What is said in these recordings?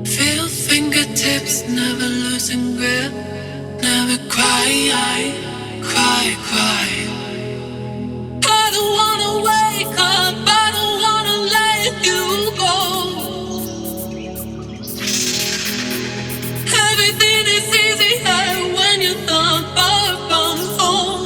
Feel fingertips, never losing grip, never cry, cry. I don't wanna wake up, I don't wanna let you go. Everything is easier when you're not far from home.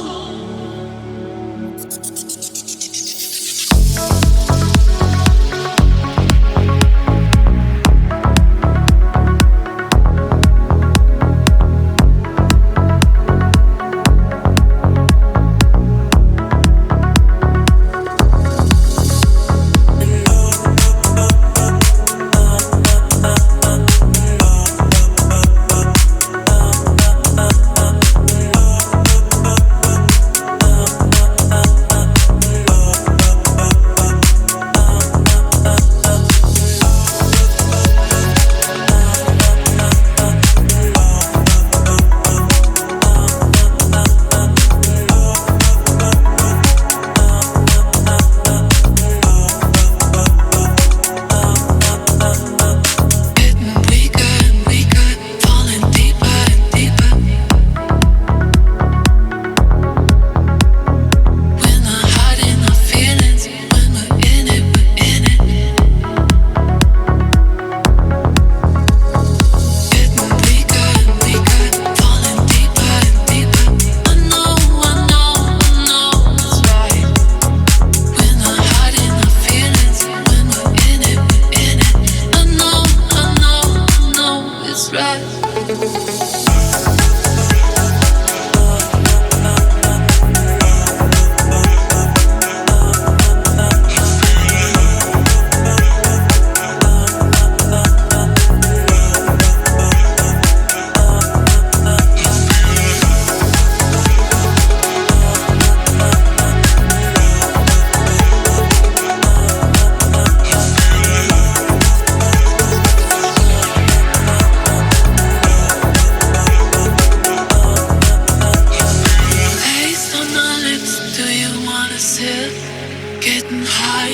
Getting high.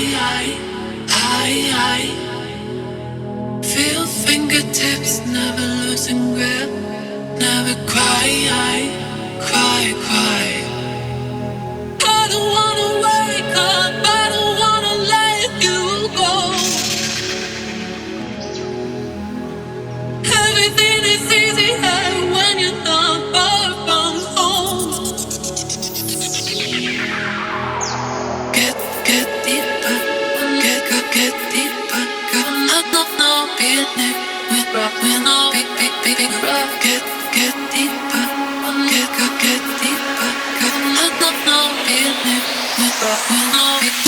Feel fingertips, never losing grip, never cry. I don't wanna wake up, I don't wanna let you go. Everything is easier when you're not far from home. Get deeper, get deeper. No, being with rock, we're no big rock. Get deeper, get deeper. No, being with rock, we're no big.